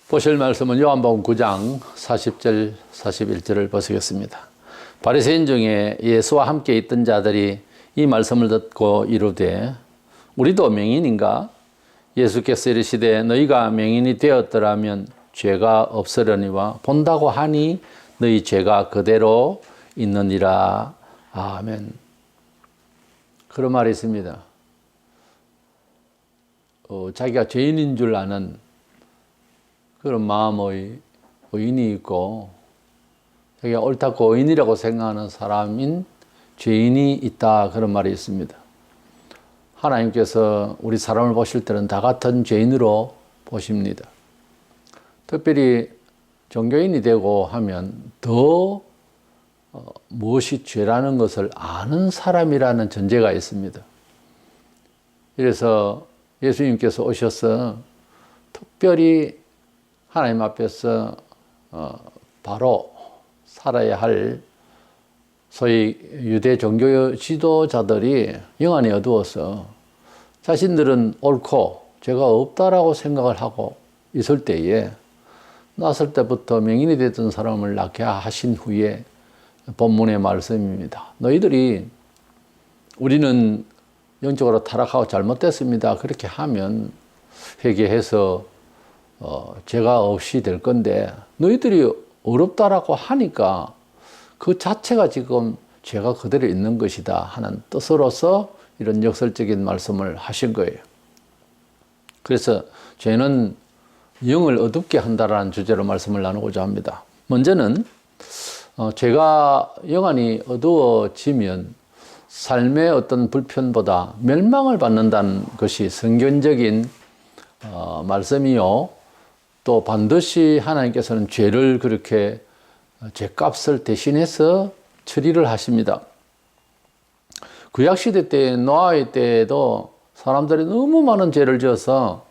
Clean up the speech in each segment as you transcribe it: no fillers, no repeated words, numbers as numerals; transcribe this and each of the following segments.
보실 말씀은 요한복음 9장 40절 41절을 보시겠습니다. 바리새인 중에 예수와 함께 있던 자들이 이 말씀을 듣고 이르되 우리도 맹인인가? 예수께서 이르시되 너희가 맹인이 되었더라면 죄가 없으려니와 본다고 하니 너희 죄가 그대로 있느니라. 아멘. 그런 말이 있습니다. 자기가 죄인인 줄 아는 그런 마음의 의인이 있고 자기가 옳다고 의인이라고 생각하는 사람인 죄인이 있다, 그런 말이 있습니다. 하나님께서 우리 사람을 보실 때는 다 같은 죄인으로 보십니다. 특별히 종교인이 되고 하면 더 무엇이 죄라는 것을 아는 사람이라는 전제가 있습니다. 그래서 예수님께서 오셔서 특별히 하나님 앞에서 바로 살아야 할 소위 유대 종교 지도자들이 영안이 어두워서 자신들은 옳고 죄가 없다라고 생각을 하고 있을 때에 났을 때부터 맹인이 됐던 사람을 낫게 하신 후에 본문의 말씀입니다. 너희들이 우리는 영적으로 타락하고 잘못됐습니다, 그렇게 하면 회개해서 죄가 없이 될 건데 너희들이 어렵다라고 하니까 그 자체가 지금 죄가 그대로 있는 것이다 하는 뜻으로서 이런 역설적인 말씀을 하신 거예요. 그래서 죄는 영을 어둡게 한다라는 주제로 말씀을 나누고자 합니다. 먼저는 죄가 영안이 어두워지면 삶의 어떤 불편보다 멸망을 받는다는 것이 성경적인 말씀이요, 또 반드시 하나님께서는 죄를 그렇게 죄값을 대신해서 처리를 하십니다. 구약시대 때 노아의 때에도 사람들이 너무 많은 죄를 지어서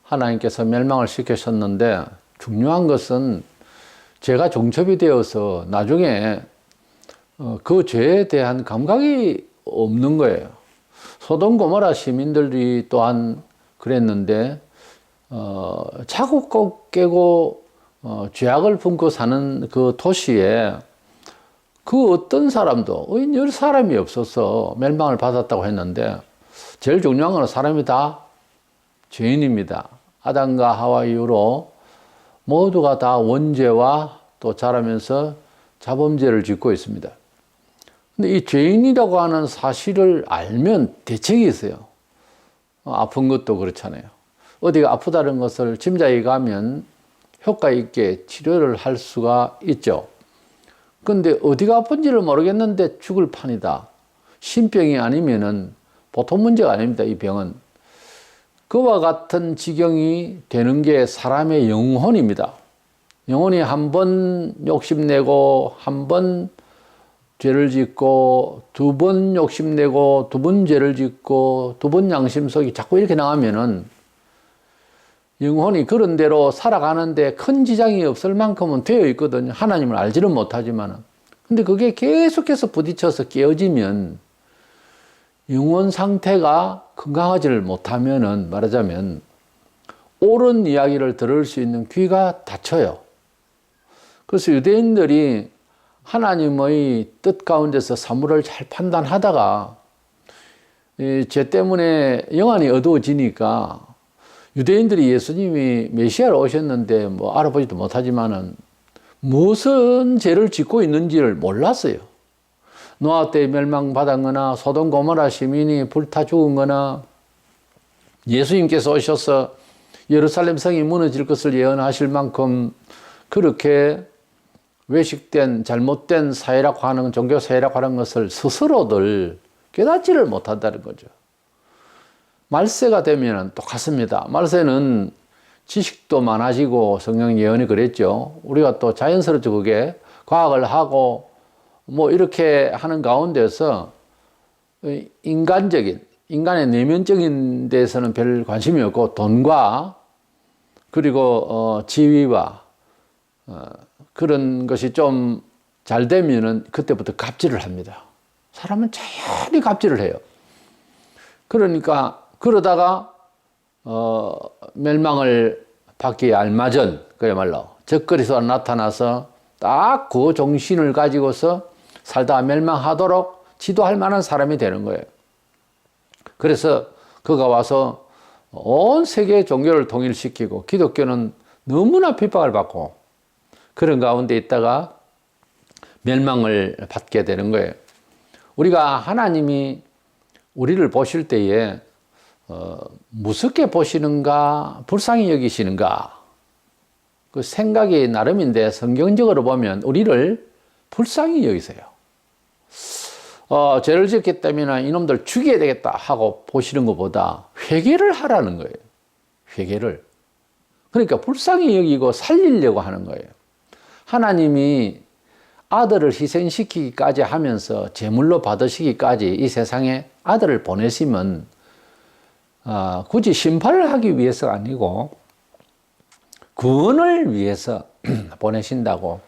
하나님께서 멸망을 시키셨는데 중요한 것은 죄가 종첩이 되어서 나중에 그 죄에 대한 감각이 없는 거예요. 소돔 고모라 시민들이 또한 그랬는데 자꾸 깨고 죄악을 품고 사는 그 도시에 그 어떤 사람도 열 사람이 없어서 멸망을 받았다고 했는데 제일 중요한 건 사람이 다 죄인입니다. 아담과 하와 이후로 모두가 다 원죄와 또 자라면서 자범죄를 짓고 있습니다. 근데 이 죄인이라고 하는 사실을 알면 대책이 있어요. 아픈 것도 그렇잖아요. 어디가 아프다는 것을 짐작해 가면 효과 있게 치료를 할 수가 있죠. 근데 어디가 아픈지를 모르겠는데 죽을 판이다, 신병이 아니면은 보통 문제가 아닙니다. 이 병은 그와 같은 지경이 되는 게 사람의 영혼입니다. 영혼이 한 번 욕심내고 한 번 죄를 짓고 두 번 욕심내고 두 번 죄를 짓고 두 번 양심속이 자꾸 이렇게 나가면은 영혼이 그런 대로 살아가는데 큰 지장이 없을 만큼은 되어 있거든요. 하나님을 알지는 못하지만. 근데 그게 계속해서 부딪혀서 깨어지면 영혼 상태가 건강하지를 못하면은 말하자면 옳은 이야기를 들을 수 있는 귀가 닫혀요. 그래서 유대인들이 하나님의 뜻 가운데서 사물을 잘 판단하다가 죄 때문에 영안이 어두워지니까 유대인들이 예수님이 메시아로 오셨는데 뭐 알아보지도 못하지만은 무슨 죄를 짓고 있는지를 몰랐어요. 노아 때 멸망받았거나 소돔 고모라 시민이 불타 죽은 거나 예수님께서 오셔서 예루살렘 성이 무너질 것을 예언하실 만큼 그렇게 외식된 잘못된 사회라고 하는, 종교 사회라고 하는 것을 스스로들 깨닫지를 못한다는 거죠. 말세가 되면 똑같습니다. 말세는 지식도 많아지고 성경 예언이 그랬죠. 우리가 또 자연스럽게 그게 과학을 하고 뭐 이렇게 하는 가운데서 인간의 내면적인 데서는 별 관심이 없고 돈과 그리고 지위와 그런 것이 좀 잘 되면은 그때부터 갑질을 합니다. 사람은 자연히 갑질을 해요. 그러니까 그러다가 멸망을 받기에 알맞은 그야말로 적그리스도가 나타나서 딱 그 정신을 가지고서 살다가 멸망하도록 지도할 만한 사람이 되는 거예요. 그래서 그가 와서 온 세계 종교를 통일시키고 기독교는 너무나 핍박을 받고 그런 가운데 있다가 멸망을 받게 되는 거예요. 우리가 하나님이 우리를 보실 때에 무섭게 보시는가 불쌍히 여기시는가 그 생각이 나름인데 성경적으로 보면 우리를 불쌍히 여기세요. 죄를 지었기 때문에 이놈들 죽여야 되겠다 하고 보시는 것보다 회개를 하라는 거예요. 회개를. 그러니까 불쌍히 여기고 살리려고 하는 거예요. 하나님이 아들을 희생시키기까지 하면서 제물로 받으시기까지 이 세상에 아들을 보내시면 굳이 심판을 하기 위해서가 아니고 구원을 위해서 보내신다고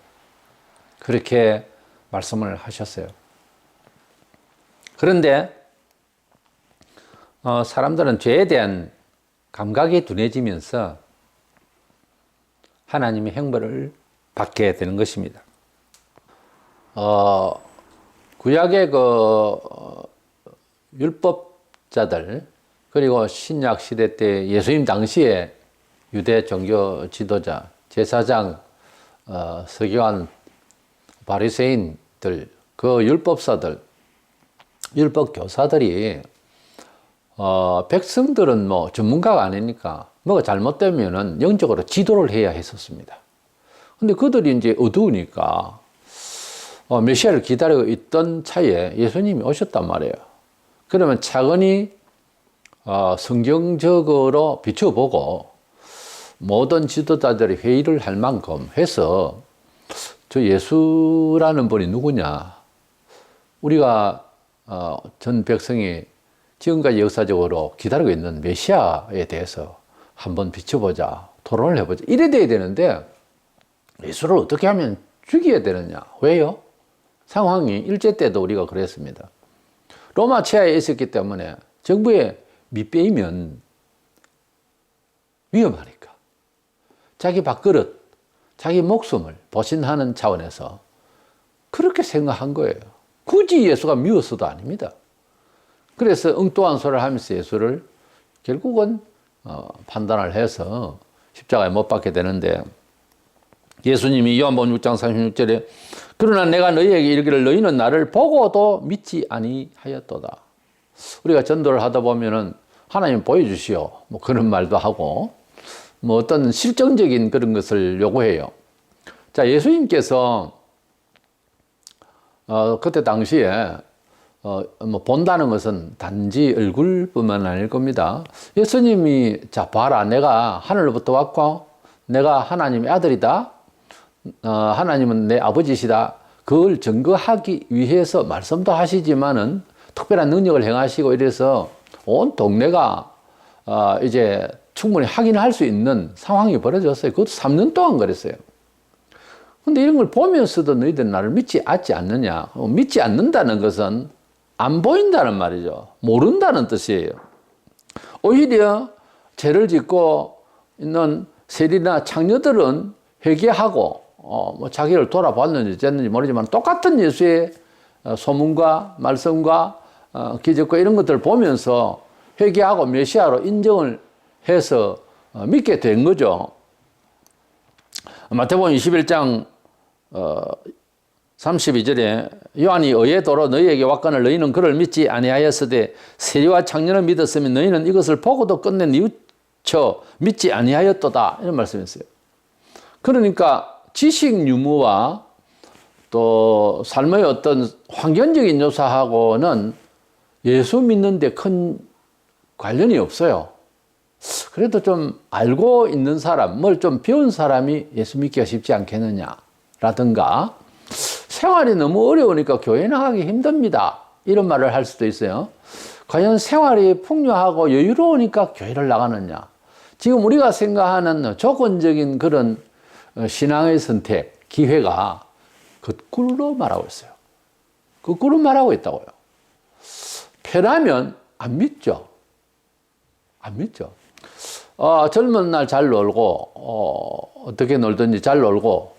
그렇게 말씀을 하셨어요. 그런데 사람들은 죄에 대한 감각이 둔해지면서 하나님의 형벌을 받게 되는 것입니다. 구약의 율법자들 그리고 신약 시대 때 예수님 당시에 유대 종교 지도자, 제사장, 서기관, 바리새인들, 그 율법사들, 율법 교사들이 백성들은 뭐 전문가가 아니니까 뭐가 잘못되면은 영적으로 지도를 해야 했었습니다. 근데 그들이 이제 어두우니까 메시아를 기다리고 있던 차에 예수님이 오셨단 말이에요. 그러면 차근히 성경적으로 비춰보고 모든 지도자들이 회의를 할 만큼 해서 저 예수라는 분이 누구냐? 우리가 전 백성이 지금까지 역사적으로 기다리고 있는 메시아에 대해서 한번 비춰보자, 토론을 해보자. 이래 돼야 되는데 예수를 어떻게 하면 죽여야 되느냐? 왜요? 상황이 일제 때도 우리가 그랬습니다. 로마 치하에 있었기 때문에 정부에 밑배이면 위험하니까 자기 밥그릇, 자기 목숨을 보신하는 차원에서 그렇게 생각한 거예요. 굳이 예수가 미웠어도 아닙니다. 그래서 엉뚱한 소리를 하면서 예수를 결국은 판단을 해서 십자가에 못 박게 되는데 예수님이 요한복음 6장 36절에 그러나 내가 너희에게 이르기를 너희는 나를 보고도 믿지 아니하였도다. 우리가 전도를 하다 보면은 하나님 보여주시오. 뭐 그런 말도 하고 뭐 어떤 실정적인 그런 것을 요구해요. 자, 예수님께서 그때 당시에 뭐 본다는 것은 단지 얼굴뿐만 아닐 겁니다. 예수님이 자 봐라 내가 하늘로부터 왔고 내가 하나님의 아들이다. 하나님은 내 아버지시다. 그걸 증거하기 위해서 말씀도 하시지만은 특별한 능력을 행하시고 이래서 온 동네가 이제 충분히 확인할 수 있는 상황이 벌어졌어요. 그것도 3년 동안 그랬어요. 근데 이런 걸 보면서도 너희들 나를 믿지 않느냐? 믿지 않는다는 것은 안 보인다는 말이죠. 모른다는 뜻이에요. 오히려 죄를 짓고 있는 세리나 창녀들은 회개하고 뭐 자기를 돌아봤는지 어쨌는지 모르지만 똑같은 예수의 소문과 말씀과 기적과 이런 것들을 보면서 회개하고 메시아로 인정을 해서 믿게 된 거죠. 마태복음 21장 32절에 요한이 의의 도로 너희에게 왔거늘 너희는 그를 믿지 아니하였으되 세리와 창녀를 믿었으면 너희는 이것을 보고도 끝내 뉘우쳐 믿지 아니하였도다 이런 말씀이었어요. 그러니까 지식 유무와 또 삶의 어떤 환경적인 요소하고는 예수 믿는데 큰 관련이 없어요. 그래도 좀 알고 있는 사람, 뭘 좀 배운 사람이 예수 믿기가 쉽지 않겠느냐라든가 생활이 너무 어려우니까 교회 나가기 힘듭니다. 이런 말을 할 수도 있어요. 과연 생활이 풍요하고 여유로우니까 교회를 나가느냐. 지금 우리가 생각하는 조건적인 그런 신앙의 선택, 기회가 거꾸로 말하고 있어요. 거꾸로 말하고 있다고요. 편하면 안 믿죠. 안 믿죠. 젊은 날 잘 놀고, 어떻게 놀든지 잘 놀고,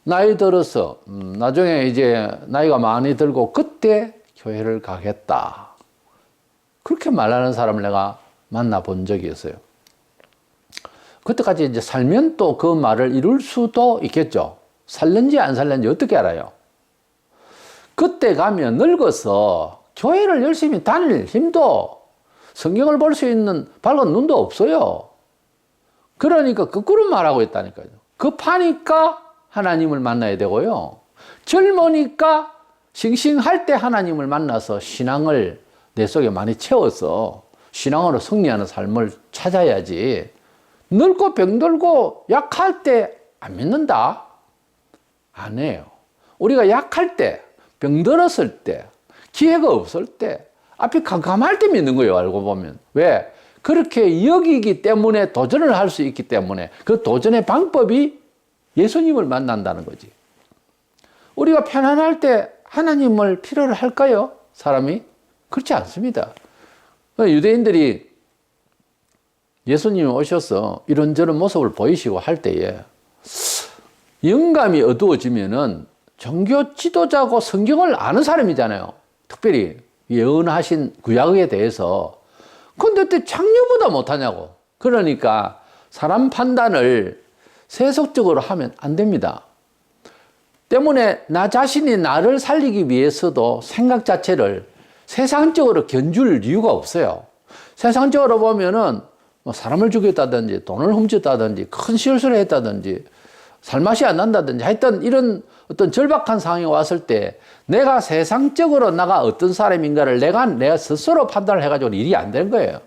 나이 들어서, 나중에 이제 나이가 많이 들고, 그때 교회를 가겠다. 그렇게 말하는 사람을 내가 만나본 적이 있어요. 그때까지 이제 살면 또 그 말을 이룰 수도 있겠죠. 살는지 안 살는지 어떻게 알아요? 그때 가면 늙어서 교회를 열심히 다닐 힘도, 성경을 볼 수 있는 밝은 눈도 없어요. 그러니까 거꾸로 말하고 있다니까요. 급하니까 하나님을 만나야 되고요. 젊으니까 싱싱할 때 하나님을 만나서 신앙을 내 속에 많이 채워서 신앙으로 승리하는 삶을 찾아야지, 늙고 병들고 약할 때 안 믿는다? 안 해요. 우리가 약할 때, 병들었을 때, 기회가 없을 때, 앞이 캄캄할 때 믿는 거예요, 알고 보면. 왜? 그렇게 여기기 때문에 도전을 할 수 있기 때문에 그 도전의 방법이 예수님을 만난다는 거지. 우리가 편안할 때 하나님을 필요로 할까요? 사람이? 그렇지 않습니다. 유대인들이 예수님이 오셔서 이런저런 모습을 보이시고 할 때에 영감이 어두워지면은 종교 지도자고 성경을 아는 사람이잖아요. 특별히 예언하신 구약에 대해서. 근데 어떻게 장녀보다 못하냐고. 그러니까 사람 판단을 세속적으로 하면 안 됩니다. 때문에 나 자신이 나를 살리기 위해서도 생각 자체를 세상적으로 견줄 이유가 없어요. 세상적으로 보면은 뭐 사람을 죽였다든지 돈을 훔쳤다든지 큰 실수를 했다든지 살맛이 안 난다든지 하여튼 이런 어떤 절박한 상황이 왔을 때 내가 세상적으로 나가 어떤 사람인가를 내가 스스로 판단을 해가지고 일이 안 되는 거예요.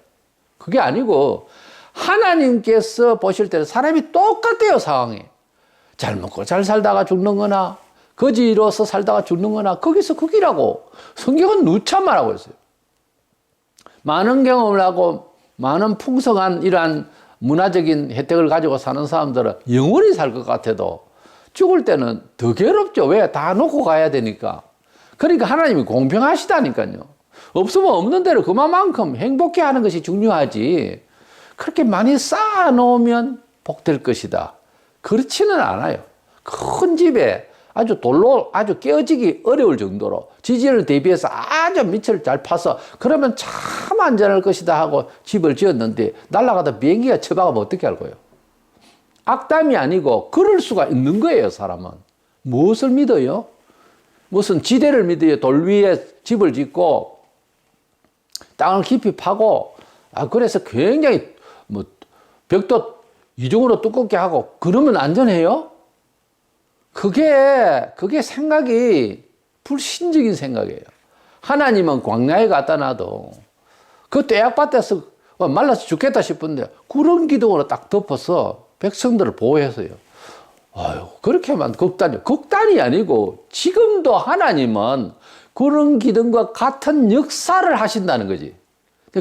그게 아니고 하나님께서 보실 때는 사람이 똑같아요, 상황이. 잘 먹고 잘 살다가 죽는 거나 거지 이뤄서 살다가 죽는 거나 거기서 거기라고. 성경은 누차 말하고 있어요. 많은 경험을 하고 많은 풍성한 이러한 문화적인 혜택을 가지고 사는 사람들은 영원히 살 것 같아도 죽을 때는 더 괴롭죠. 왜? 다 놓고 가야 되니까. 그러니까 하나님이 공평하시다니까요. 없으면 없는 대로 그만큼 행복해 하는 것이 중요하지. 그렇게 많이 쌓아놓으면 복될 것이다. 그렇지는 않아요. 큰 집에 아주 돌로 아주 깨어지기 어려울 정도로 지진을 대비해서 아주 밑을 잘 파서 그러면 참 안전할 것이다 하고 집을 지었는데 날아가다 비행기가 쳐박으면 어떻게 할 거예요? 악담이 아니고 그럴 수가 있는 거예요, 사람은. 무엇을 믿어요? 무슨 지대를 믿어요? 돌 위에 집을 짓고 땅을 깊이 파고 그래서 굉장히 뭐 벽도 이중으로 두껍게 하고 그러면 안전해요? 그게 생각이 불신적인 생각이에요. 하나님은 광야에 갖다 놔도 그 떼약밭에서 말라서 죽겠다 싶은데 그런 기둥으로 딱 덮어서 백성들을 보호해서요. 아유, 그렇게만 극단이 아니고 지금도 하나님은 그런 기둥과 같은 역사를 하신다는 거지.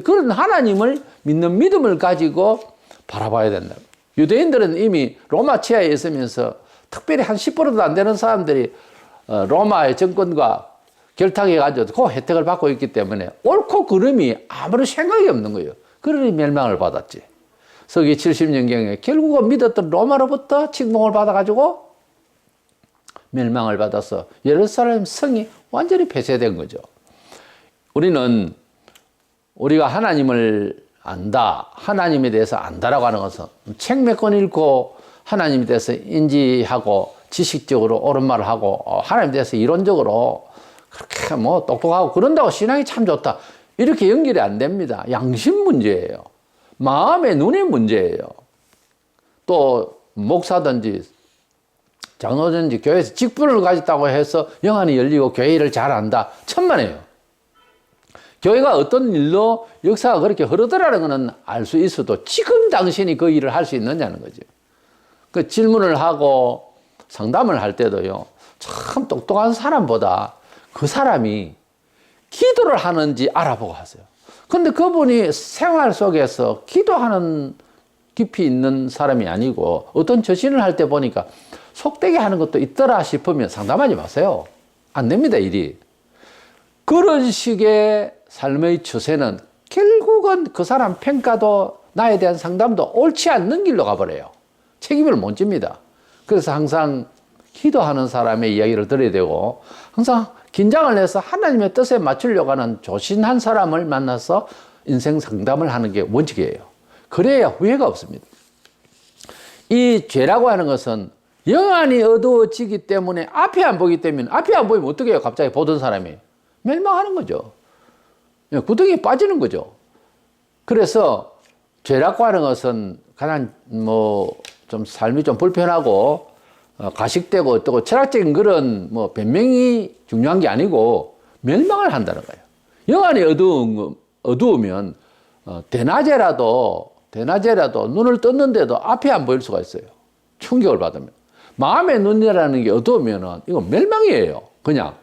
그런 하나님을 믿는 믿음을 가지고 바라봐야 된다. 유대인들은 이미 로마 치하에 있으면서 특별히 한 10%도 안 되는 사람들이 로마의 정권과 결탁해가지고 그 혜택을 받고 있기 때문에 옳고 그름이 아무런 생각이 없는 거예요. 그러니 멸망을 받았지. 서기 70년경에 결국은 믿었던 로마로부터 침공을 받아가지고 멸망을 받아서 예루살렘 성이 완전히 폐쇄된 거죠. 우리가 하나님을 안다, 하나님에 대해서 안다라고 하는 것은 책 몇 권 읽고 하나님에 대해서 인지하고 지식적으로 옳은 말을 하고 하나님에 대해서 이론적으로 그렇게 뭐 똑똑하고 그런다고 신앙이 참 좋다. 이렇게 연결이 안 됩니다. 양심 문제예요. 마음의 눈의 문제예요. 또 목사든지 장로든지 교회에서 직분을 가졌다고 해서 영안이 열리고 교회 일을 잘 안다. 천만에요. 교회가 어떤 일로 역사가 그렇게 흐르더라는 것은 알 수 있어도 지금 당신이 그 일을 할 수 있느냐는 거죠. 그 질문을 하고 상담을 할 때도요, 참 똑똑한 사람보다 그 사람이 기도를 하는지 알아보고 하세요. 근데 그분이 생활 속에서 기도하는 깊이 있는 사람이 아니고 어떤 처신을 할 때 보니까 속되게 하는 것도 있더라 싶으면 상담하지 마세요. 안 됩니다, 일이. 그런 식의 삶의 추세는 결국은 그 사람 평가도 나에 대한 상담도 옳지 않는 길로 가버려요. 책임을 못 집니다. 그래서 항상 기도하는 사람의 이야기를 들어야 되고, 항상 긴장을 해서 하나님의 뜻에 맞추려고 하는 조신한 사람을 만나서 인생 상담을 하는 게 원칙이에요. 그래야 후회가 없습니다. 이 죄라고 하는 것은 영안이 어두워지기 때문에 앞이 안 보이기 때문에, 앞이 안 보이면 어떻게 해요? 갑자기 보던 사람이 멸망하는 거죠. 구덩이에 빠지는 거죠. 그래서 죄라고 하는 것은 가장 좀 삶이 좀 불편하고 가식되고 어떻고 철학적인 그런 변명이 중요한 게 아니고 멸망을 한다는 거예요. 영안이 어두우면 대낮에라도 눈을 떴는데도 앞이 안 보일 수가 있어요. 충격을 받으면. 마음의 눈이라는 게 어두우면은 이건 멸망이에요. 그냥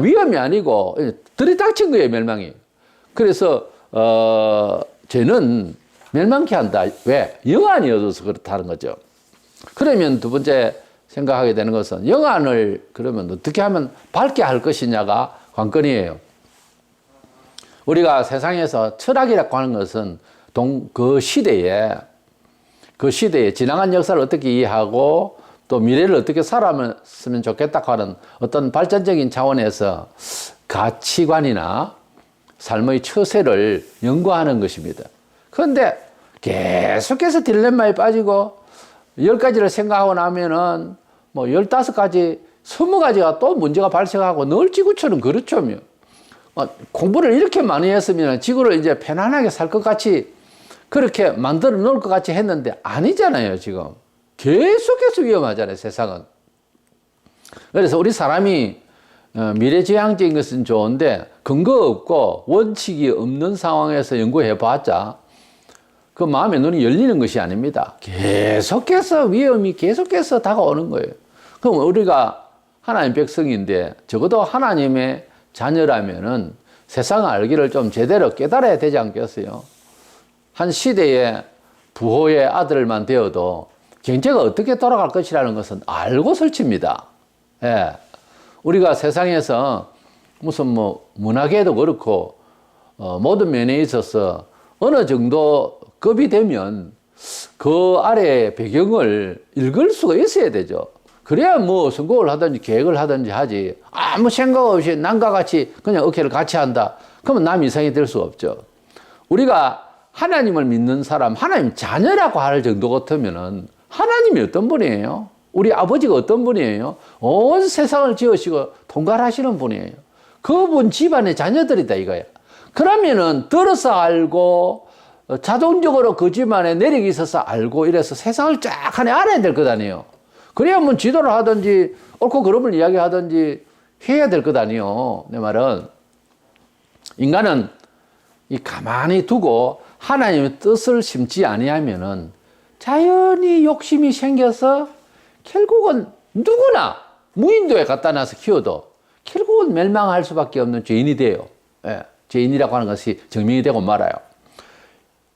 위험이 아니고 들이닥친 거예요, 멸망이. 그래서 죄는 멸망케 한다. 왜? 영안이 어두워서 그렇다는 거죠. 그러면 두 번째 생각하게 되는 것은 영안을 그러면 어떻게 하면 밝게 할 것이냐가 관건이에요. 우리가 세상에서 철학이라고 하는 것은 그 시대에 지나간 역사를 어떻게 이해하고 또 미래를 어떻게 살았으면 좋겠다고 하는 어떤 발전적인 차원에서 가치관이나 삶의 처세를 연구하는 것입니다. 그런데 계속해서 딜레마에 빠지고 10가지를 생각하고 나면은 15가지, 20가지가 또 문제가 발생하고 늘 지구처럼 그렇죠. 공부를 이렇게 많이 했으면 지구를 이제 편안하게 살 것 같이 그렇게 만들어 놓을 것 같이 했는데 아니잖아요, 지금. 계속해서 위험하잖아요, 세상은. 그래서 우리 사람이 미래지향적인 것은 좋은데 근거 없고 원칙이 없는 상황에서 연구해 봤자 그 마음의 눈이 열리는 것이 아닙니다. 계속해서 위험이 계속해서 다가오는 거예요. 그럼 우리가 하나님 백성인데 적어도 하나님의 자녀라면은 세상을 알기를 좀 제대로 깨달아야 되지 않겠어요? 한 시대의 부호의 아들만 되어도 경제가 어떻게 돌아갈 것이라는 것은 알고 설칩니다. 예. 우리가 세상에서 무슨 문화계도 그렇고 모든 면에 있어서 어느 정도 급이 되면 그 아래의 배경을 읽을 수가 있어야 되죠. 그래야 선거를 하든지 계획을 하든지 하지. 아무 생각 없이 남과 같이 그냥 어깨를 같이 한다. 그러면 남 이상이 될 수가 없죠. 우리가 하나님을 믿는 사람, 하나님 자녀라고 할 정도 같으면은 하나님이 어떤 분이에요? 우리 아버지가 어떤 분이에요? 온 세상을 지으시고 통괄하시는 분이에요. 그분 집안의 자녀들이다 이거야. 그러면은 들어서 알고 자동적으로 그 집안에 내력이 있어서 알고 이래서 세상을 쫙 하나 알아야 될 것 아니에요. 그래야 지도를 하든지 옳고 그름을 이야기하든지 해야 될 것 아니에요. 내 말은 인간은 이 가만히 두고 하나님의 뜻을 심지 아니하면은 자연히 욕심이 생겨서 결국은 누구나 무인도에 갖다 놔서 키워도 결국은 멸망할 수밖에 없는 죄인이 돼요. 예, 죄인이라고 하는 것이 증명이 되고 말아요.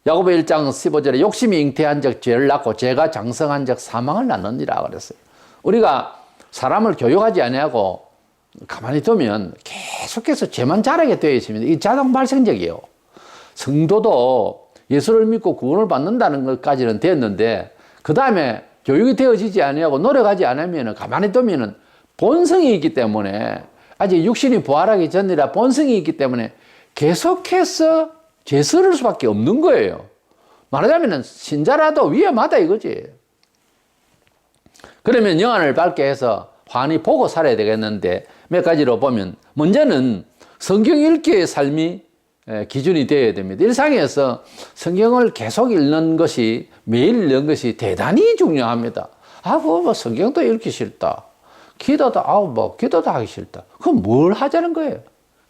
야고보 1장 15절에 욕심이 잉태한 적 죄를 낳고 죄가 장성한 적 사망을 낳느니라 그랬어요. 우리가 사람을 교육하지 아니하고 가만히 두면 계속해서 죄만 자라게 되어 있습니다. 이 자동 발생적이에요. 성도도 예수를 믿고 구원을 받는다는 것까지는 됐는데 그 다음에 교육이 되어지지 아니하고 노력하지 않으면 가만히 두면 본성이 있기 때문에 아직 육신이 부활하기 전이라 본성이 있기 때문에 계속해서 죄스러울 수밖에 없는 거예요. 말하자면 신자라도 위험하다 이거지. 그러면 영안을 밝게 해서 환히 보고 살아야 되겠는데 몇 가지로 보면 먼저는 성경 읽기의 삶이 기준이 되어야 됩니다. 일상에서 성경을 계속 읽는 것이 매일 읽는 것이 대단히 중요합니다. 성경도 읽기 싫다. 기도도 하기 싫다. 그럼 뭘 하자는 거예요?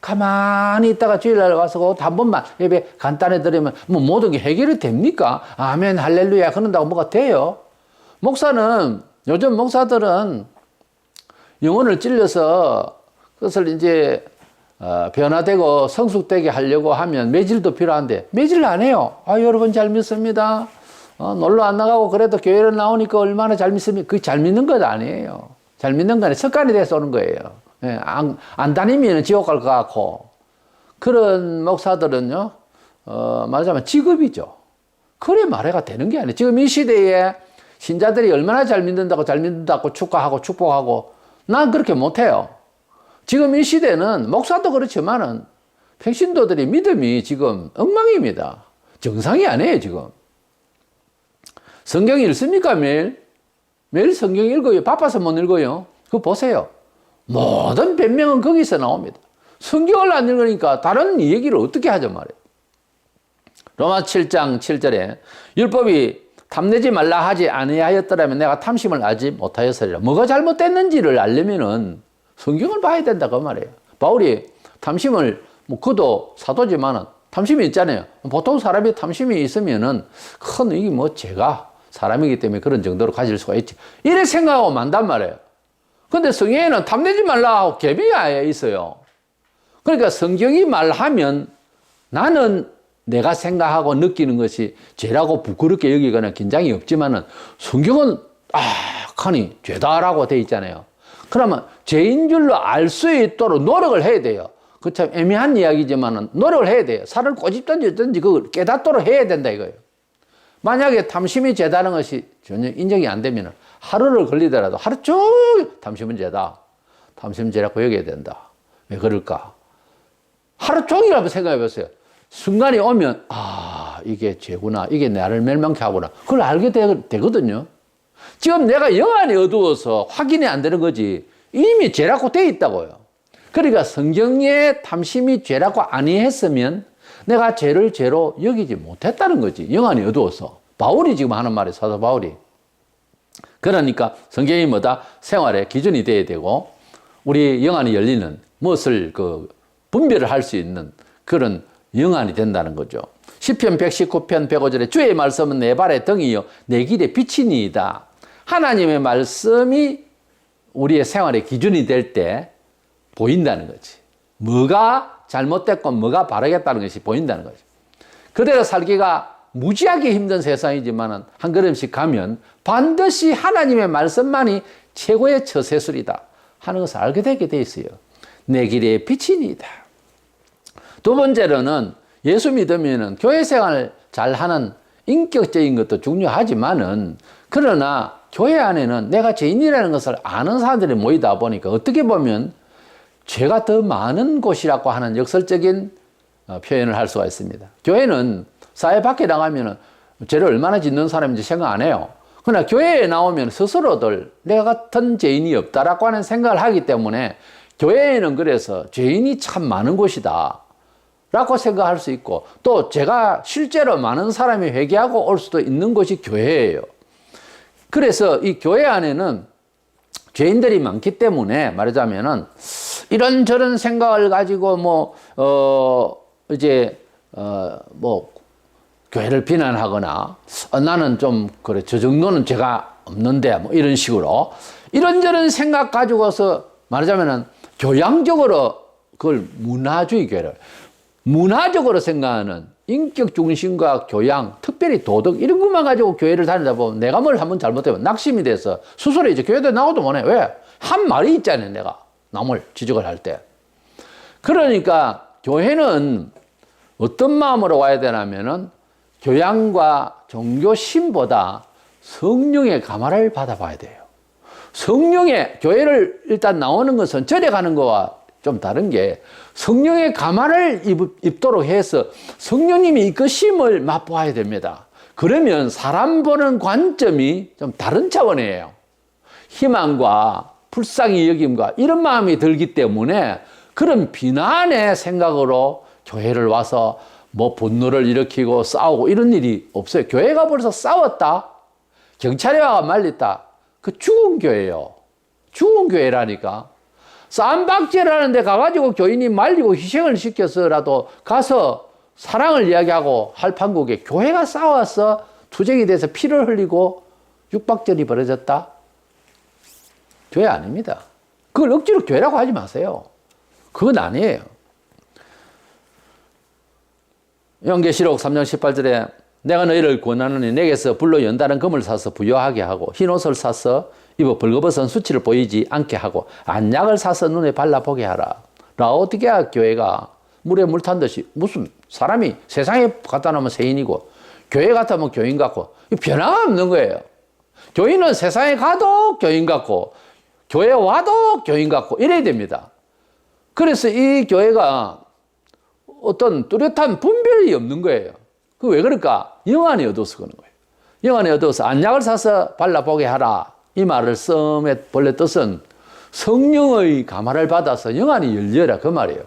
가만히 있다가 주일날 와서 한 번만 예배 간단히 드리면 모든 게 해결이 됩니까? 아멘 할렐루야 그런다고 뭐가 돼요? 요즘 목사들은 영혼을 찔러서 그것을 이제 변화되고 성숙되게 하려고 하면 매질도 필요한데 매질을 안 해요. 여러분 잘 믿습니다. 놀러 안 나가고 그래도 교회를 나오니까 얼마나 잘 믿습니까? 그게 잘 믿는 것 아니에요. 잘 믿는 건 습관이 돼서 오는 거예요. 안 다니면 지옥 갈 것 같고 그런 목사들은요 말하자면 직업이죠. 그래 말해가 되는 게 아니에요. 지금 이 시대에 신자들이 얼마나 잘 믿는다고 축하하고 축복하고 난 그렇게 못해요. 지금 이 시대는 목사도 그렇지만은 평신도들이 믿음이 지금 엉망입니다. 정상이 아니에요 지금. 성경 읽습니까 매일? 매일 성경 읽어요. 바빠서 못 읽어요. 그거 보세요. 모든 변명은 거기서 나옵니다. 성경을 안 읽으니까 다른 얘기를 어떻게 하죠 말이에요. 로마 7장 7절에 율법이 탐내지 말라 하지 아니하였더라면 내가 탐심을 알지 못하였으리라. 뭐가 잘못됐는지를 알려면은 성경을 봐야 된다 그 말이에요. 바울이 탐심을 그도 사도지만은 탐심이 있잖아요. 보통 사람이 탐심이 있으면은 이게 제가 사람이기 때문에 그런 정도로 가질 수가 있지. 이래 생각하고 만단 말이에요. 근데 성경에는 탐내지 말라 하고 계명이 아예 있어요. 그러니까 성경이 말하면 나는 내가 생각하고 느끼는 것이 죄라고 부끄럽게 여기거나 긴장이 없지만은 성경은 하니 죄다라고 돼 있잖아요. 그러면 죄인 줄로 알 수 있도록 노력을 해야 돼요. 그 참 애매한 이야기지만은 노력을 해야 돼요. 살을 꼬집든지 어든지 그걸 깨닫도록 해야 된다 이거예요. 만약에 탐심이 죄다는 것이 전혀 인정이 안 되면 하루를 걸리더라도 하루 종일 탐심은 죄다. 탐심은 죄라고 여겨야 된다. 왜 그럴까? 하루 종일 한번 생각해 보세요. 순간이 오면 이게 죄구나. 이게 나를 멸망케 하구나. 그걸 알게 되거든요. 지금 내가 영안이 어두워서 확인이 안 되는 거지 이미 죄라고 돼 있다고요. 그러니까 성경에 탐심이 죄라고 아니했으면 내가 죄를 죄로 여기지 못했다는 거지. 영안이 어두워서. 바울이 지금 하는 말이 사도 바울이. 그러니까 성경이 생활의 기준이 돼야 되고 우리 영안이 열리는 무엇을 분별을 할 수 있는 그런 영안이 된다는 거죠. 시편 119편 105절에 주의 말씀은 내 발의 등이요 내 길의 빛이니이다. 하나님의 말씀이 우리의 생활의 기준이 될 때 보인다는 거지. 뭐가 잘못됐고 뭐가 바르겠다는 것이 보인다는 거지. 그대로 살기가 무지하게 힘든 세상이지만 한 걸음씩 가면 반드시 하나님의 말씀만이 최고의 처세술이다 하는 것을 알게 되게 돼 있어요. 내 길의 빛이니이다. 두 번째로는 예수 믿으면 교회 생활을 잘하는 인격적인 것도 중요하지만은 그러나 교회 안에는 내가 죄인이라는 것을 아는 사람들이 모이다 보니까 어떻게 보면 죄가 더 많은 곳이라고 하는 역설적인 표현을 할 수가 있습니다. 교회는 사회 밖에 나가면 죄를 얼마나 짓는 사람인지 생각 안 해요. 그러나 교회에 나오면 스스로들 내가 같은 죄인이 없다라고 하는 생각을 하기 때문에 교회에는 그래서 죄인이 참 많은 곳이다 라고 생각할 수 있고 또 제가 실제로 많은 사람이 회개하고 올 수도 있는 곳이 교회예요. 그래서 이 교회 안에는 죄인들이 많기 때문에 말하자면은 이런저런 생각을 가지고 교회를 비난하거나 나는 좀 그래 저 정도는 죄가 없는데 이런 식으로 이런저런 생각 가지고서 말하자면은 교양적으로 그걸 문화주의 교회를 문화적으로 생각하는 인격 중심과 교양, 특별히 도덕 이런 것만 가지고 교회를 다니다 보면 내가 뭘 한번 잘못하면 낙심이 돼서 스스로 이제 교회도 나오도 못해. 왜? 한 말이 있잖아요. 내가 남을 지적을 할 때. 그러니까 교회는 어떤 마음으로 와야 되냐면은 교양과 종교심보다 성령의 감화를 받아봐야 돼요. 성령의 교회를 일단 나오는 것은 절에 가는 거와 좀 다른 게 성령의 감화를 입도록 해서 성령님이 이끄심을 맛보아야 됩니다. 그러면 사람 보는 관점이 좀 다른 차원이에요. 희망과 불쌍히 여김과 이런 마음이 들기 때문에 그런 비난의 생각으로 교회를 와서 분노를 일으키고 싸우고 이런 일이 없어요. 교회가 벌써 싸웠다? 경찰에 와가 말렸다? 그 죽은 교회예요. 죽은 교회라니까. 쌈박질 하는데 가가지고 교인이 말리고 희생을 시켜서라도 가서 사랑을 이야기하고 할 판국에 교회가 싸워서 투쟁이 돼서 피를 흘리고 육박전이 벌어졌다? 교회 아닙니다. 그걸 억지로 교회라고 하지 마세요. 그건 아니에요. 요한계시록 3장 18절에 내가 너희를 권하노니 내게서 불로 연다는 금을 사서 부요하게 하고 흰 옷을 사서 입어 벌거벗은 수치를 보이지 않게 하고 안약을 사서 눈에 발라보게 하라. 라오디게아 교회가 물에 물 탄 듯이 무슨 사람이 세상에 갖다 놓으면 세인이고 교회 같으면 교인 같고 변화가 없는 거예요. 교인은 세상에 가도 교인 같고 교회 와도 교인 같고 이래야 됩니다. 그래서 이 교회가 어떤 뚜렷한 분별이 없는 거예요. 그 왜 그럴까? 영안이 어두워서 그런 거예요. 영안이 어두워서 안약을 사서 발라보게 하라. 이 말을 썸의 본래 뜻은 성령의 감화를 받아서 영안이 열려라 그 말이에요.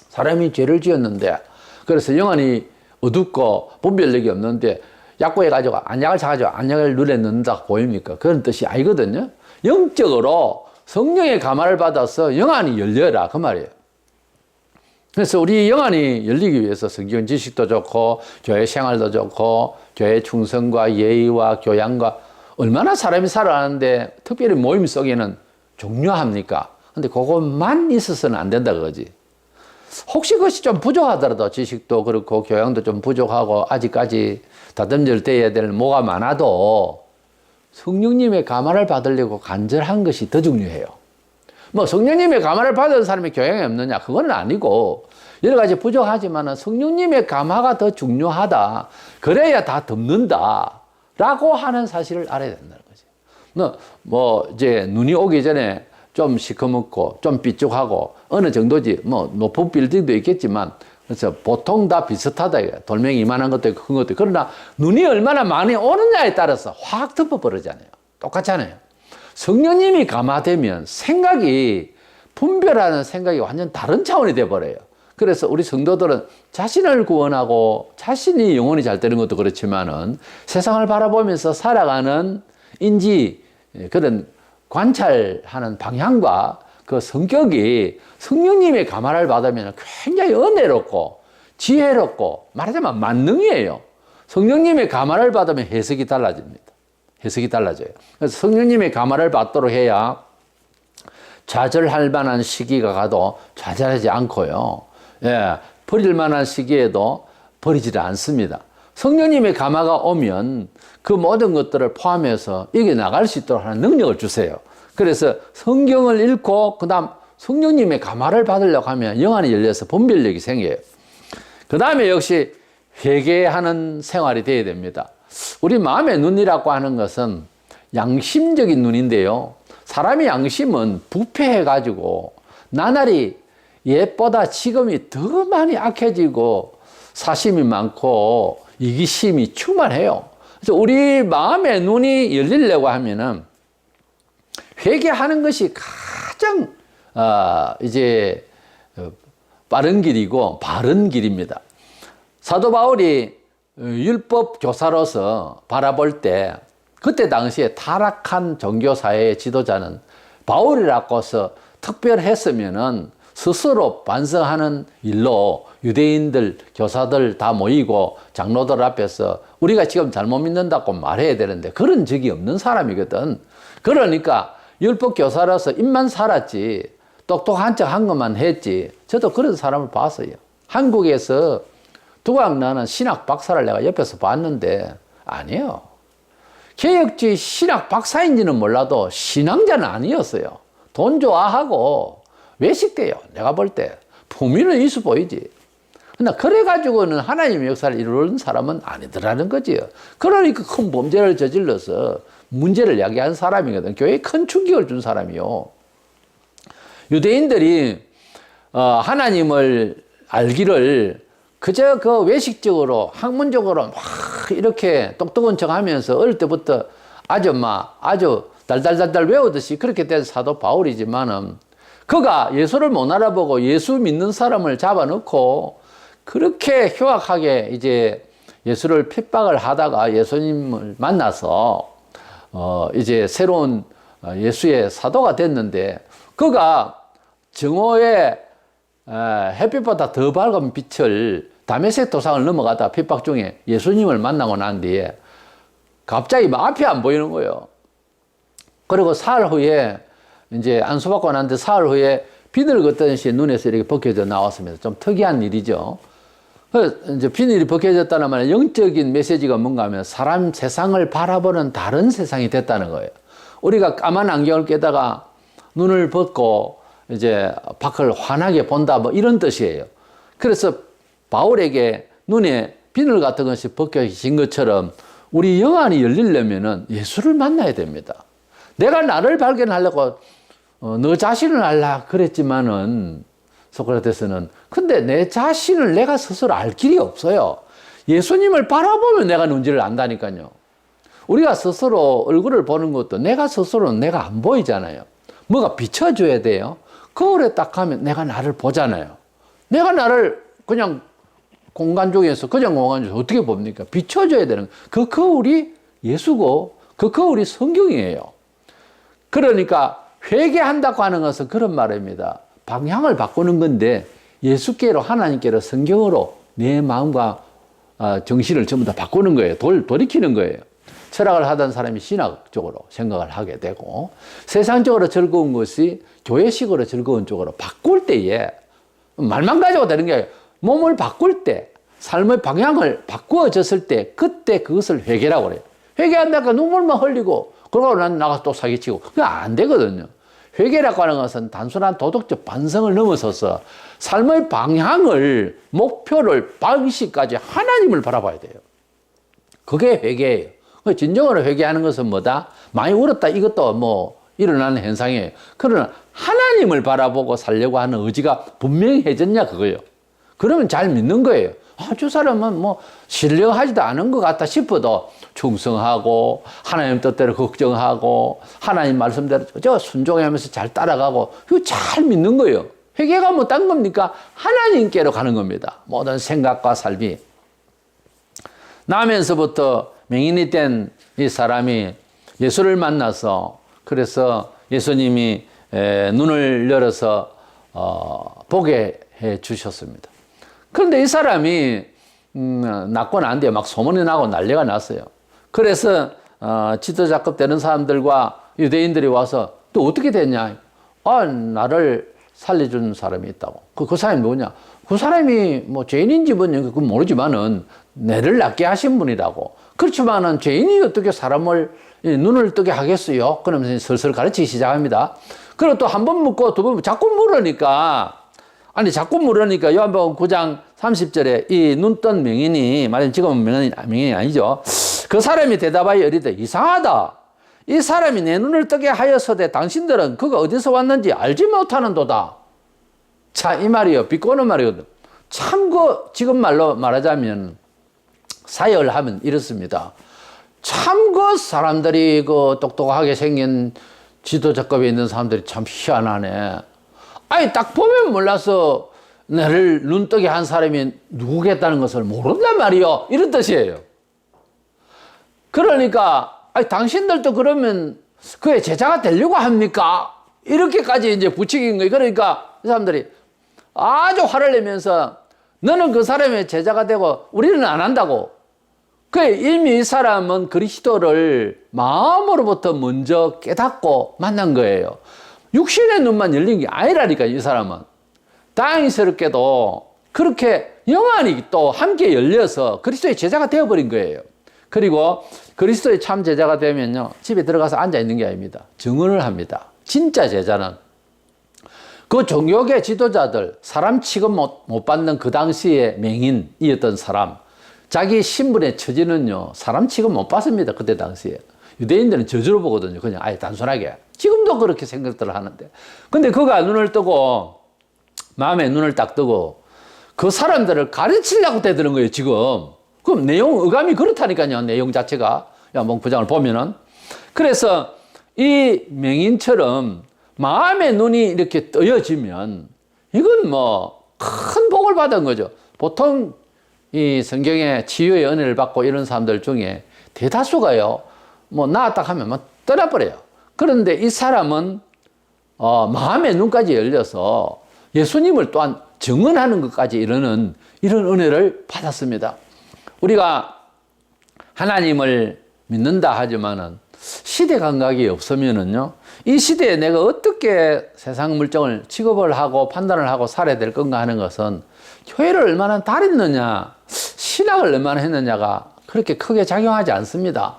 사람이 죄를 지었는데 그래서 영안이 어둡고 분별력이 없는데 약국해가지고 안약을 사가지고 안약을 눈에 넣는다 보입니까? 그런 뜻이 아니거든요. 영적으로 성령의 감화를 받아서 영안이 열려라 그 말이에요. 그래서 우리 영안이 열리기 위해서 성경 지식도 좋고 교회 생활도 좋고 교회 충성과 예의와 교양과 얼마나 사람이 살아가는데 특별히 모임 속에는 중요합니까? 근데 그것만 있어서는 안 된다 그거지. 혹시 그것이 좀 부족하더라도 지식도 그렇고 교양도 좀 부족하고 아직까지 다듬질 돼야 될 뭐가 많아도 성령님의 감화를 받으려고 간절한 것이 더 중요해요. 뭐 성령님의 감화를 받은 사람이 교양이 없느냐 그건 아니고 여러 가지 부족하지만 성령님의 감화가 더 중요하다. 그래야 다 덮는다 라고 하는 사실을 알아야 된다는 거지. 뭐 이제 눈이 오기 전에 좀 시커멓고 좀 삐죽하고 어느 정도지 뭐 높은 빌딩도 있겠지만 그래서 보통 다 비슷하다 이거야. 돌멩이 이만한 것도 있고 큰 것도 있고. 그러나 눈이 얼마나 많이 오느냐에 따라서 확 덮어버리잖아요. 똑같잖아요. 성령님이 감화되면 생각이 분별하는 생각이 완전 다른 차원이 돼버려요. 그래서 우리 성도들은 자신을 구원하고 자신이 영혼이 잘 되는 것도 그렇지만은 세상을 바라보면서 살아가는 인지 그런 관찰하는 방향과 그 성격이 성령님의 감화를 받으면 굉장히 은혜롭고 지혜롭고 말하자면 만능이에요. 성령님의 감화를 받으면 해석이 달라집니다. 해석이 달라져요. 그래서 성령님의 감화를 받도록 해야 좌절할 만한 시기가 가도 좌절하지 않고요. 예, 버릴 만한 시기에도 버리지를 않습니다. 성령님의 감화가 오면 그 모든 것들을 포함해서 이겨나갈 수 있도록 하는 능력을 주세요. 그래서 성경을 읽고 그 다음 성령님의 감화를 받으려고 하면 영안이 열려서 분별력이 생겨요. 그 다음에 역시 회개하는 생활이 되어야 됩니다. 우리 마음의 눈이라고 하는 것은 양심적인 눈인데요. 사람의 양심은 부패해가지고 나날이 옛보다 지금이 더 많이 악해지고 사심이 많고 이기심이 충만해요. 그래서 우리 마음의 눈이 열리려고 하면은 회개하는 것이 가장 이제 빠른 길이고 바른 길입니다. 사도 바울이 율법 교사로서 바라볼 때 그때 당시에 타락한 종교사회의 지도자는 바울이라고서 특별했으면은 스스로 반성하는 일로 유대인들, 교사들 다 모이고 장로들 앞에서 우리가 지금 잘못 믿는다고 말해야 되는데 그런 적이 없는 사람이거든. 그러니까 율법 교사라서 입만 살았지 똑똑한 척 한 것만 했지. 저도 그런 사람을 봤어요. 한국에서 두각 나는 신학 박사를 내가 옆에서 봤는데 아니에요. 개혁주의 신학 박사인지는 몰라도 신앙자는 아니었어요. 돈 좋아하고 외식돼요. 내가 볼 때 품위는 있어 보이지. 그러나 그래가지고는 하나님의 역사를 이루는 사람은 아니더라는 거지요. 그러니까 큰 범죄를 저질러서 문제를 야기한 사람이거든. 교회에 큰 충격을 준 사람이요. 유대인들이 하나님을 알기를 그저 그 외식적으로 학문적으로 막 이렇게 똑똑한 척하면서 어릴 때부터 아주 달달달달 외우듯이 그렇게 된 사도 바울이지만은 그가 예수를 못 알아보고 예수 믿는 사람을 잡아놓고 그렇게 흉악하게 이제 예수를 핍박을 하다가 예수님을 만나서 이제 새로운 예수의 사도가 됐는데 그가 정오에 햇빛보다 더 밝은 빛을 다메섹 도상을 넘어가다 핍박 중에 예수님을 만나고 난 뒤에 갑자기 막 앞이 안 보이는 거예요. 그리고 사흘 후에 이제 안수받고 난 뒤 사흘 후에 비늘 걷듯이 눈에서 이렇게 벗겨져 나왔습니다. 좀 특이한 일이죠. 그래서 이제 비늘이 벗겨졌다는 말은 영적인 메시지가 뭔가 하면 사람 세상을 바라보는 다른 세상이 됐다는 거예요. 우리가 까만 안경을 껴다가 눈을 벗고 이제 밖을 환하게 본다 뭐 이런 뜻이에요. 그래서 바울에게 눈에 비늘 같은 것이 벗겨진 것처럼 우리 영안이 열리려면은 예수를 만나야 됩니다. 내가 나를 발견하려고 너 자신을 알라 그랬지만은 소크라테스는 근데 내 자신을 내가 스스로 알 길이 없어요. 예수님을 바라보면 내가 누군지를 안다니까요. 우리가 스스로 얼굴을 보는 것도 내가 스스로는 내가 안 보이잖아요. 뭐가 비춰줘야 돼요. 거울에 딱 가면 내가 나를 보잖아요. 내가 나를 그냥 공간 중에서 그냥 공간 중에서 어떻게 봅니까? 비춰줘야 되는 그 거울이 예수고 그 거울이 성경이에요. 그러니까 회개한다고 하는 것은 그런 말입니다. 방향을 바꾸는 건데 예수께로 하나님께로 성경으로 내 마음과 정신을 전부 다 바꾸는 거예요. 돌이키는 거예요. 철학을 하던 사람이 신학적으로 생각을 하게 되고 세상적으로 즐거운 것이 교회식으로 즐거운 쪽으로 바꿀 때에 말만 가지고 되는 게 아니라 몸을 바꿀 때 삶의 방향을 바꾸어졌을 때 그때 그것을 회개라고 그래요. 회개한다니까 눈물만 흘리고 그러고 난 나가서 또 사기치고 그게 안 되거든요. 회개라고 하는 것은 단순한 도덕적 반성을 넘어서서 삶의 방향을 목표를 방식까지 하나님을 바라봐야 돼요. 그게 회개예요. 진정으로 회개하는 것은 뭐다? 많이 울었다 이것도 뭐 일어나는 현상이에요. 그러나 하나님을 바라보고 살려고 하는 의지가 분명해졌냐 그거예요. 그러면 잘 믿는 거예요. 저 사람은 뭐 신령하지도 않은 것 같다 싶어도 충성하고 하나님 뜻대로 걱정하고 하나님 말씀대로 저 순종하면서 잘 따라가고 이거 잘 믿는 거예요. 회개가 뭐 딴 겁니까? 하나님께로 가는 겁니다. 모든 생각과 삶이. 나면서부터 맹인이 된 이 사람이 예수를 만나서 그래서 예수님이 눈을 열어서 보게 해 주셨습니다. 그런데 이 사람이 낳고 난 뒤에 막 소문이 나고 난리가 났어요. 그래서 지도자급 되는 사람들과 유대인들이 와서 또 어떻게 됐냐? 나를 살려준 사람이 있다고. 그 사람이 뭐냐? 그 사람이 뭐 죄인인지 뭔지 그건 모르지만은 내를 낫게 하신 분이라고. 그렇지만은 죄인이 어떻게 사람을 눈을 뜨게 하겠어요? 그러면서 슬슬 가르치기 시작합니다. 그리고 또 한 번 묻고 두 번 묻고 자꾸 물으니까 요한복음 9장 30절에 이 눈 뜬 명인이 말하자면 지금은 명인이 아니죠. 그 사람이 대답하여 이르되 이상하다. 이 사람이 내 눈을 뜨게 하였으되 당신들은 그가 어디서 왔는지 알지 못하는도다. 자, 이 말이요. 비꼬는 말이거든. 참고 지금 말로 말하자면 사역을 하면 이렇습니다. 참고 사람들이 그 똑똑하게 생긴 지도자급에 있는 사람들이 참 희한하네. 아니 딱 보면 몰라서 나를 눈뜨게 한 사람이 누구겠다는 것을 모른단 말이요. 이런 뜻이에요. 그러니까 아니 당신들도 그러면 그의 제자가 되려고 합니까? 이렇게까지 이제 부추긴 거예요. 그러니까 이 사람들이 아주 화를 내면서 너는 그 사람의 제자가 되고 우리는 안 한다고. 이미 이 사람은 그리스도를 마음으로부터 먼저 깨닫고 만난 거예요. 육신의 눈만 열린 게 아니라니까 이 사람은. 다행스럽게도 그렇게 영안이 또 함께 열려서 그리스도의 제자가 되어버린 거예요. 그리고 그리스도의 참 제자가 되면요 집에 들어가서 앉아있는 게 아닙니다. 증언을 합니다. 진짜 제자는 그 종교계 지도자들 사람 취급 못 받는 그 당시의 맹인이었던 사람 자기 신분의 처지는요 사람 취급 못 받습니다. 그때 당시에 유대인들은 저주로 보거든요. 그냥 아예 단순하게 지금도 그렇게 생각들을 하는데 근데 그가 눈을 뜨고 마음에 눈을 딱 뜨고 그 사람들을 가르치려고 대드는 거예요. 지금 그럼 내용 의감이 그렇다니까요. 내용 자체가 한번 구장을 보면은 그래서 이 맹인처럼 마음의 눈이 이렇게 떠여지면 이건 뭐 큰 복을 받은 거죠. 보통 이 성경에 치유의 은혜를 받고 이런 사람들 중에 대다수가요 뭐 나았다 하면 막 떠나버려요. 그런데 이 사람은 마음의 눈까지 열려서 예수님을 또한 증언하는 것까지 이르는 이런 은혜를 받았습니다. 우리가 하나님을 믿는다 하지만은 시대 감각이 없으면은요, 이 시대에 내가 어떻게 세상 물정을 취급을 하고 판단을 하고 살아야 될 건가 하는 것은 교회를 얼마나 다녔느냐, 신학을 얼마나 했느냐가 그렇게 크게 작용하지 않습니다.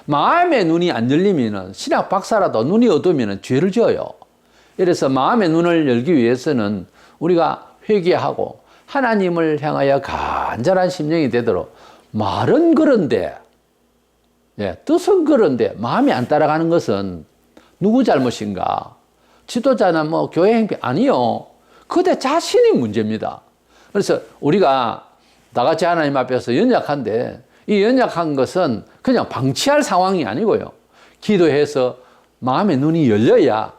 마음의 눈이 안 열리면은 신학 박사라도 눈이 어두우면은 죄를 지어요. 이래서 마음의 눈을 열기 위해서는 우리가 회개하고 하나님을 향하여 간절한 심령이 되도록 말은 그런데, 예, 뜻은 그런데 마음이 안 따라가는 것은 누구 잘못인가? 지도자나 뭐 교회 행패 아니요. 그대 자신이 문제입니다. 그래서 우리가 나같이 하나님 앞에서 연약한데 이 연약한 것은 그냥 방치할 상황이 아니고요. 기도해서 마음의 눈이 열려야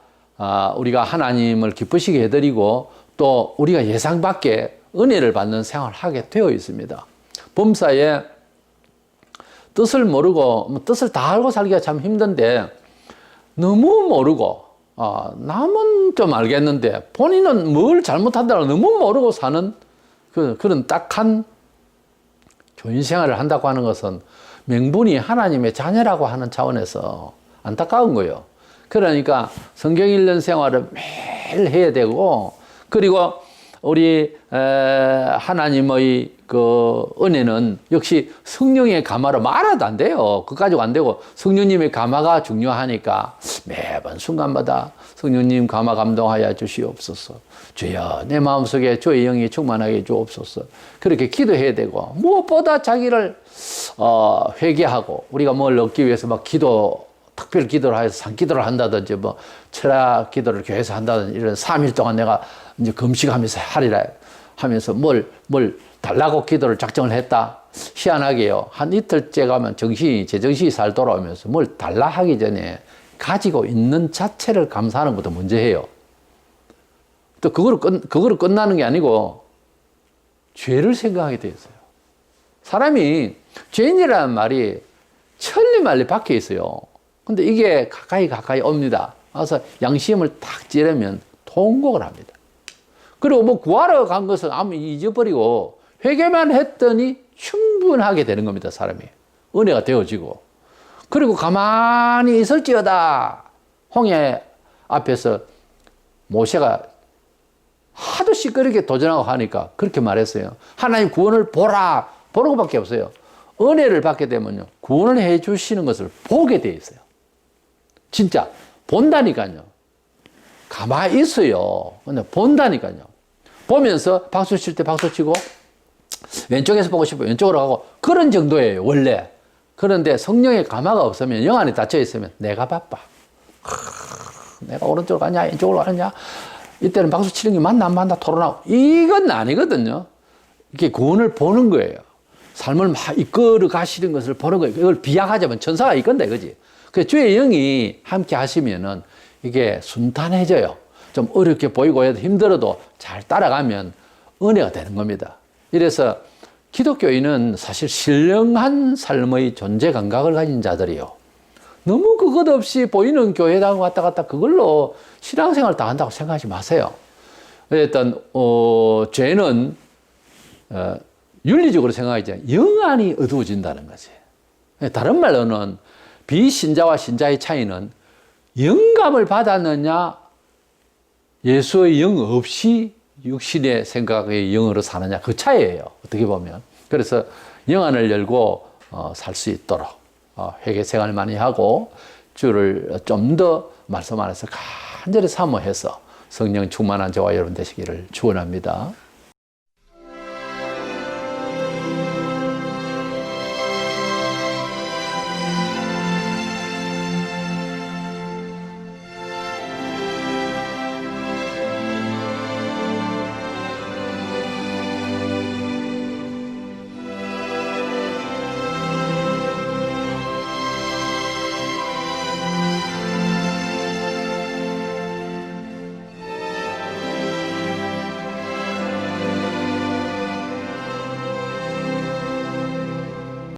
우리가 하나님을 기쁘시게 해드리고 또 우리가 예상 밖에 은혜를 받는 생활을 하게 되어 있습니다. 범사에 뜻을 모르고 뜻을 다 알고 살기가 참 힘든데 너무 모르고 남은 좀 알겠는데 본인은 뭘 잘못한다고 너무 모르고 사는 그런 딱한 교인 생활을 한다고 하는 것은 명분이 하나님의 자녀라고 하는 차원에서 안타까운 거예요. 그러니까 성경 읽는 생활을 매일 해야 되고 그리고 우리 하나님의 그 은혜는 역시 성령의 감화로 말아도 안 돼요. 그거 가지고 안 되고 성령님의 감화가 중요하니까 매번 순간마다 성령님 감화 감동하여 주시옵소서. 주여 내 마음속에 주의 영이 충만하게 주옵소서. 그렇게 기도해야 되고 무엇보다 자기를 회개하고 우리가 뭘 얻기 위해서 막 특별 기도를 해서 산기도를 한다든지 뭐 철학 기도를 교회에서 한다든지 이런 3일 동안 내가 이제 금식하면서 하리라 하면서 뭘 달라고 기도를 작정을 했다. 희한하게요. 한 이틀째 가면 제 정신이 잘 돌아오면서 뭘 달라 하기 전에 가지고 있는 자체를 감사하는 것도 문제예요. 또 그거로 끝나는 게 아니고 죄를 생각하게 돼 있어요. 사람이 죄인이라는 말이 천리말리 박혀 있어요. 근데 이게 가까이 옵니다. 와서 양심을 탁 찌르면 통곡을 합니다. 그리고 뭐 구하러 간 것은 아무 잊어버리고 회개만 했더니 충분하게 되는 겁니다. 사람이. 은혜가 되어지고. 그리고 가만히 있을지어다. 홍해 앞에서 모세가 하도 시끄럽게 도전하고 하니까 그렇게 말했어요. 하나님 구원을 보라. 보는 것밖에 없어요. 은혜를 받게 되면요. 구원을 해 주시는 것을 보게 돼 있어요. 진짜 본다니까요. 가만히 있어요. 근데 본다니까요. 보면서 박수 칠 때 박수 치고 왼쪽에서 보고 싶으면 왼쪽으로 가고 그런 정도예요. 원래. 그런데 성령의 감화가 없으면 영 안에 닫혀 있으면 내가 바빠. 내가 오른쪽으로 가냐 왼쪽으로 가냐 이때는 박수 치는 게 맞나 안 맞나 토론하고 이건 아니거든요. 이렇게 구원을 보는 거예요. 삶을 막 이끌어 가시는 것을 보는 거예요. 이걸 비약하자면 천사가 이건데 그지? 그 주의 영이 함께 하시면은 이게 순탄해져요. 좀 어렵게 보이고 힘들어도 잘 따라가면 은혜가 되는 겁니다. 이래서 기독교인은 사실 신령한 삶의 존재 감각을 가진 자들이요. 너무 그것 없이 보이는 교회당 왔다 갔다 그걸로 신앙생활 다 한다고 생각하지 마세요. 일단 죄는 윤리적으로 생각하지 영안이 어두워진다는 거지. 다른 말로는 비신자와 신자의 차이는 영감을 받았느냐 예수의 영 없이 육신의 생각의 영으로 사느냐 그 차이예요. 어떻게 보면. 그래서 영안을 열고 살 수 있도록 회개 생활 많이 하고 주를 좀 더 말씀 안에서 간절히 사모해서 성령 충만한 저와 여러분 되시기를 축원합니다.